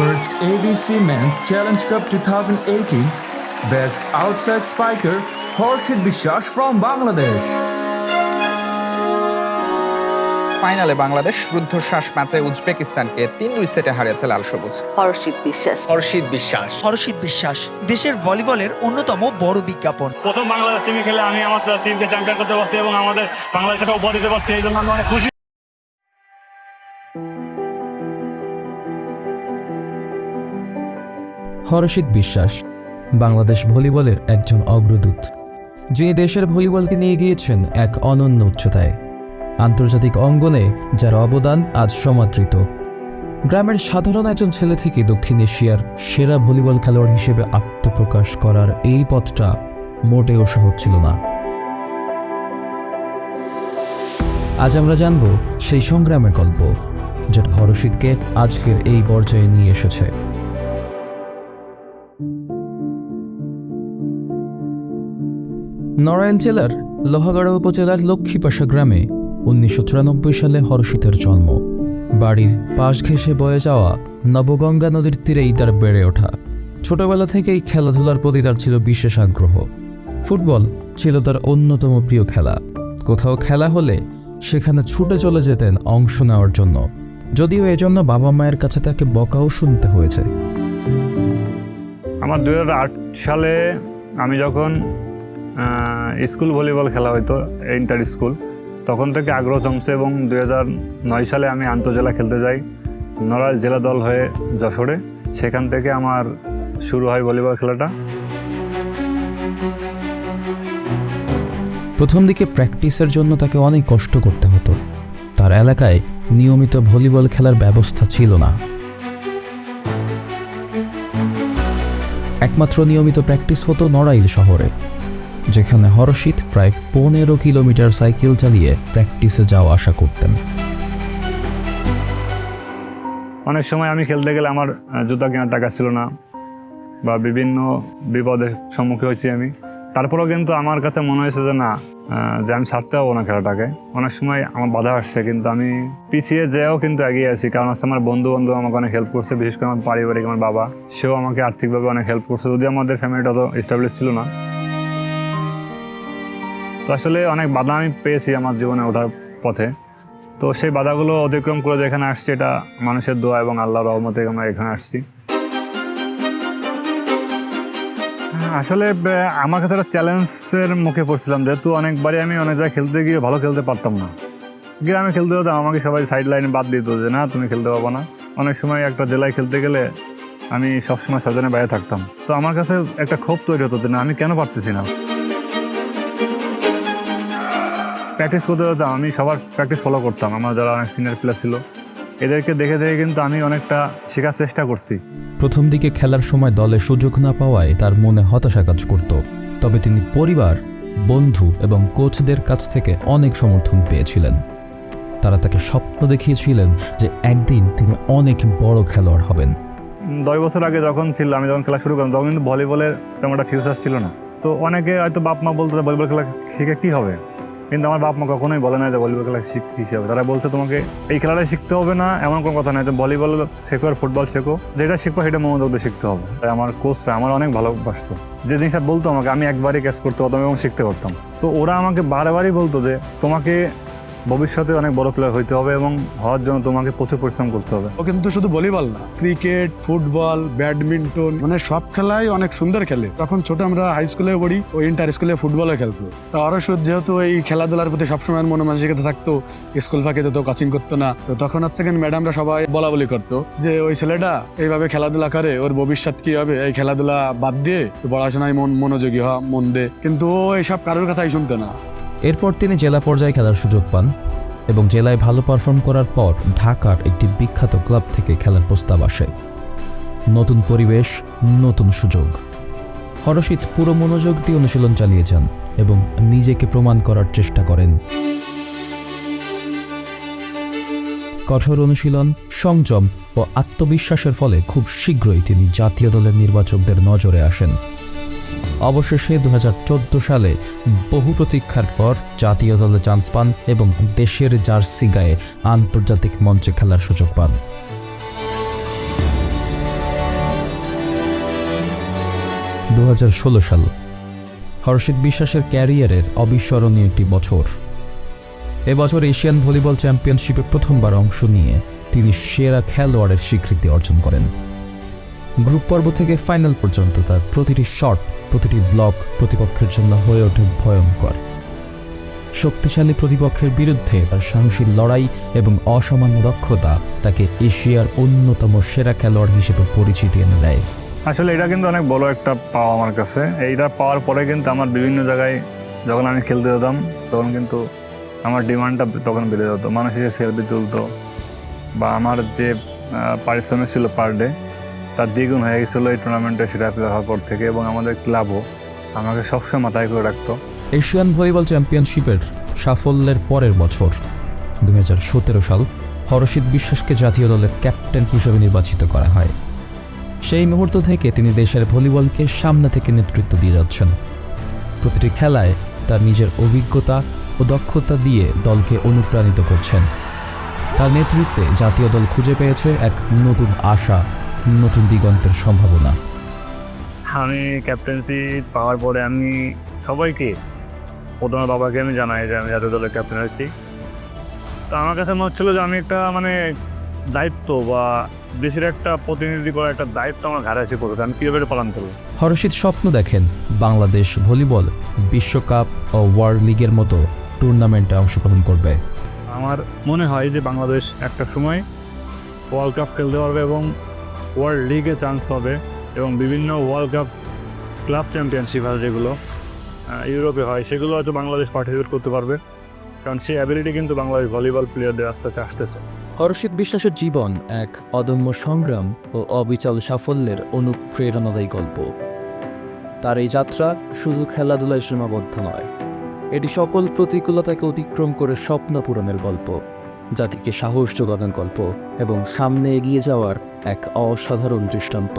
First ABC Men's Challenge Cup 2018 Best Outside Spiker Horshid Bishash from Bangladesh. ফাইনালে বাংলাদেশ রুদ্ধশ্বাস ম্যাচে উজবেকিস্তানকে ৩-২ সেটে হারিয়েছে লাল সবুজ। হর্ষিত বিশ্বাস দেশের ভলিবলের অন্যতম বড় বিজ্ঞাপন। প্রথম বাংলাদেশ টিমে খেলে আমি আমার টিমকে চ্যাম্পিয়ন করতে পারছি এবং আমাদের বাংলাদেশটা উপহার দিতে পারছি, এই জন্য আমি অনেক খুশি। হর্ষিত বিশ্বাস বাংলাদেশ ভলিবলের একজন অগ্রদূত, যিনি দেশের ভলিবলকে নিয়ে গিয়েছেন এক অনন্য উচ্চতায়। আন্তর্জাতিক অঙ্গনে যার অবদান আজ সমাদৃত। গ্রামের সাধারণ একজন ছেলে থেকে দক্ষিণ এশিয়ার সেরা ভলিবল খেলোয়াড় হিসেবে আত্মপ্রকাশ করার এই পথটা মোটেও সহজ ছিল না। আজ আমরা জানব সেই সংগ্রামের গল্প, যেটা হর্ষিতকে আজকের এই পর্যায়ে নিয়ে এসেছে। নড়াইল জেলার লোহাগাড়া উপজেলার লক্ষ্মীপাশা গ্রামে 1994 সালে হর্ষিতের জন্ম। বাড়ির পাশ ঘেঁষে বয়ে যাওয়া নবগঙ্গা নদীর তীরেই তার বেড়ে ওঠা। ছোটবেলা থেকেই খেলাধুলার প্রতি তার ছিল বিশেষ আগ্রহ। ফুটবল ছিল তার অন্যতম প্রিয় খেলা। কোথাও খেলা হলে সেখানে ছুটে চলে যেতেন অংশ নেওয়ার জন্য, যদিও এজন্য বাবা মায়ের কাছে তাকে বকাও শুনতে হয়েছে। আমার 2008 সালে আমি যখন স্কুল ভলিবল খেলা হইতো, ইন্টার স্কুল, তখন থেকে আগ্রহ জমছে এবং 2009 সালে আমি আন্তঃজেলা খেলতে যাই নড়াইল জেলা দল হয়ে যশোরে। সেখান থেকে আমার শুরু হয় ভলিবল খেলাটা। প্রথম দিকে প্র্যাকটিসের জন্য তাকে অনেক কষ্ট করতে হতো। তার এলাকায় নিয়মিত ভলিবল খেলার ব্যবস্থা ছিল না। একমাত্র নিয়মিত প্র্যাকটিস হতো নড়াইল শহরে, যেখানে হর্ষিত প্রায় 15 কিলোমিটার সাইকেল চালিয়ে প্র্যাকটিসে যাওয়া আসা করতেন। অনেক সময় আমি খেলতে গেলে আমার জুতা কেনার টাকা ছিল না, বা বিভিন্ন বিপদের সম্মুখীন হয়েছি আমি। তারপরেও কিন্তু আমার কাছে মনে হয়েছে যে না, যে আমি ছাড়তে পারবো না খেলাটাকে। অনেক সময় আমার বাধা আসছে, কিন্তু আমি পিছিয়ে যেও কিন্তু এগিয়ে আছি, কারণ হচ্ছে আমার বন্ধু বান্ধব আমাকে অনেক হেল্প করছে, বিশেষ করে আমার পারিবারিক আমার বাবা, সেও আমাকে আর্থিকভাবে অনেক হেল্প করছে, যদিও আমাদের ফ্যামিলিটা তো এস্টাবলিশ ছিল না। তো আসলে অনেক বাধা আমি পেয়েছি আমার জীবনে ওঠার পথে। তো সেই বাধাগুলো অতিক্রম করে যেখানে আসছি, এটা মানুষের দোয়া এবং আল্লাহর রহমতে আমরা এখানে আসছি। আসলে আমার কাছে একটা চ্যালেঞ্জের মুখে পড়ছিলাম, যেহেতু অনেকবারই আমি অনেক জায়গায় খেলতে গিয়ে ভালো খেলতে পারতাম না। গ্রামে খেলতে হতো আমাকে সবাই সাইড লাইনে বাদ দিত যে না, তুমি খেলতে পারবো না। অনেক সময় একটা জেলায় খেলতে গেলে আমি সবসময় সাজনের বাইরে থাকতাম। তো আমার কাছে একটা ক্ষোভ তৈরি হতো যে না, আমি কেন পারতেছি না। প্র্যাকটিস করতে হতো, আমি সবার প্র্যাকটিস ফলো করতাম। আমার যারা অনেক সিনিয়র প্লেয়ার ছিল, এদেরকে দেখে দেখে কিন্তু আমি অনেকটা শেখার চেষ্টা করছি। প্রথম দিকে খেলার সময় দলে সুযোগ না পাওয়ায় তার মনে হতাশা কাজ করত, তবে তিনি পরিবার, বন্ধু এবং কোচদের কাছ থেকে অনেক সমর্থন পেয়েছিলেন। তারা তাকে স্বপ্ন দেখিয়েছিলেন যে একদিন তিনি অনেক বড় খেলোয়াড় হবেন। 10 বছর আগে যখন ছিল, আমি যখন খেলা শুরু করলাম, তখন কিন্তু ভলিবলের তেমন একটা ফিউচার ছিল না। তো অনেকে হয়তো বাপ মা বলতো যে ভলিবল খেলা শিখে কী হবে, কিন্তু আমার বাপ মা কখনোই বলে না যে ভলিবল খেলা শিখতে হবে। তারা বলছে তোমাকে এই খেলাটাই শিখতে হবে না, এমন কোনো কথা নয়, যে ভলিবল শেখো আর ফুটবল শেখো, যেটা শিখবো সেটা মনোযোগ দিয়ে শিখতে হবে। তাই আমার কোচরা আমার অনেক ভালোবাসতো, যে জিনিসটা বলতো আমাকে, আমি একবারই ক্যাচ করতে পারতাম এবং শিখতে পারতাম। তো ওরা আমাকে বারবারই বলতো যে তোমাকে ভবিষ্যতে অনেক বড় প্লেয়ার হইতে হবে এবং হওয়ার জন্য তোমাকে প্রচুর পরিশ্রম করতে হবে। ও কিন্তু শুধু ভলিবল না, ক্রিকেট, ফুটবল, ব্যাডমিন্টন, মানে সব খেলাই অনেক সুন্দর খেলে। তখন ছোট আমরা হাই স্কুলে পড়ি, ও ইন্টার স্কুলে ফুটবলে খেলতো। তো হর্ষিত যেহেতু এই খেলাধুলার প্রতি সবসময় মনোমানসিকতা থাকতো, স্কুল ফাঁকি দিত, কোচিং করতো না। তো তখন হচ্ছে ম্যাডামরা সবাই বলা বলি করতো যে ওই ছেলেটা এইভাবে খেলাধুলা করে, ওর ভবিষ্যৎ কি হবে, এই খেলাধুলা বাদ দিয়ে পড়াশোনায় মনোযোগী হওয়া, মন দে। কিন্তু ও এইসব কারোর কথাই শুনতো না। এরপর তিনি জেলা পর্যায়ে খেলার সুযোগ পান এবং জেলায় ভালো পারফর্ম করার পর ঢাকার একটি বিখ্যাত ক্লাব থেকে খেলার প্রস্তাব আসে। নতুন পরিবেশ, নতুন সুযোগ। হর্ষিত পুরো মনোযোগ দিয়ে অনুশীলন চালিয়ে যান এবং নিজেকে প্রমাণ করার চেষ্টা করেন। কঠোর অনুশীলন, সংযম ও আত্মবিশ্বাসের ফলে খুব শীঘ্রই তিনি জাতীয় দলের নির্বাচকদের নজরে আসেন। অবশেষে 2014 সালে বহু প্রতীক্ষার পর জাতীয় দলে চান্স পান এবং দেশের জার্সি গায়ে আন্তর্জাতিক মঞ্চে খেলার সুযোগ পান। সাল হর্ষিত বিশ্বাসের ক্যারিয়ারের অবিস্মরণীয় একটি বছর। এবছর এশিয়ান ভলিবল চ্যাম্পিয়নশিপে প্রথমবার অংশ নিয়ে তিনি সেরা খেলোয়াড়ের স্বীকৃতি অর্জন করেন। গ্রুপ পর্ব থেকে ফাইনাল পর্যন্ত তার প্রতিটি শট, প্রতিটি ব্লক প্রতিপক্ষের জন্য হয়ে ওঠে ভয়ঙ্কর। শক্তিশালী প্রতিপক্ষের বিরুদ্ধে তার সাহসী লড়াই এবং অসামান্য দক্ষতা তাকে এশিয়ার অন্যতম সেরা খেলোয়াড় হিসেবে পরিচিতি এনে দেয়। আসলে এটা কিন্তু অনেক বড় একটা পাওয়া আমার কাছে। এইটা পাওয়ার পরে কিন্তু আমার বিভিন্ন জায়গায় যখন আমি খেলতে যেতাম তখন কিন্তু আমার ডিমান্ডটা তখন বেড়ে যেত, মানুষ এসে সেলফি তুলতো, বা আমার যে পারিশ্রমিক ছিল পার ডে তার দ্বিগুণ হয়ে গেছিলো এই টুর্নামেন্টে সেটা হওয়ার পর থেকে, এবং আমাদের ক্লাবও আমাকে সবসময় মাথায় করে রাখতো। এশিয়ান ভলিবল চ্যাম্পিয়নশিপের সাফল্যের পরের বছর 2017 সাল হর্ষিত বিশ্বাসকে জাতীয় দলের ক্যাপ্টেন হিসেবে নির্বাচিত করা হয়। সেই মুহূর্ত থেকে তিনি দেশের ভলিবলকে সামনে থেকে নেতৃত্ব দিয়ে যাচ্ছেন। প্রতিটি খেলায় তার নিজের অভিজ্ঞতা ও দক্ষতা দিয়ে দলকে অনুপ্রাণিত করছেন। তার নেতৃত্বে জাতীয় দল খুঁজে পেয়েছে এক নতুন আশা, নতুন দিগন্তের সম্ভাবনা। আমি ক্যাপ্টেন্সি পাওয়ার পরে আমি সবাইকে, প্রথমে বাবাকে আমি জানাই যে আমি জাতীয় দলের ক্যাপ্টেন হয়েছি। তো আমার কাছে মনে হচ্ছিলো যে আমি একটা দায়িত্ব বা দেশের একটা প্রতিনিধি করার একটা দায়িত্ব আমার ঘাড়ে আছে, করতে আমি কীভাবে পালন করবো। হর্ষিত স্বপ্ন দেখেন বাংলাদেশ ভলিবল বিশ্বকাপ ও ওয়ার্ল্ড লিগের মতো টুর্নামেন্টে অংশগ্রহণ করবে। আমার মনে হয় যে বাংলাদেশ একটা সময় ওয়ার্ল্ড কাপ খেলতে পারবে এবং ওয়ার্ল্ড লিগে চান্স হবে, এবং বিভিন্ন ওয়ার্ল্ড কাপ ক্লাব চ্যাম্পিয়নশিপ হয় যেগুলো ইউরোপে হয়, সেগুলো হয়তো বাংলাদেশ পার্টিসিপেট করতে পারবে, কারণ সেই অ্যাবিলিটি কিন্তু বাংলাদেশ ভলিবল প্লেয়ারদের আস্তে আস্তে আসতেছে। হর্ষিত বিশ্বাসের জীবন এক অদম্য সংগ্রাম ও অবিচল সাফল্যের অনুপ্রেরণাদায়ী গল্প। তার এই যাত্রা শুধু খেলাধুলায় সীমাবদ্ধ নয়, এটি সকল প্রতিকূলতাকে অতিক্রম করে স্বপ্ন পূরণের গল্প, জাতিকে সাহস যোগানোর গল্প এবং সামনে এগিয়ে যাওয়ার এক অসাধারণ দৃষ্টান্ত।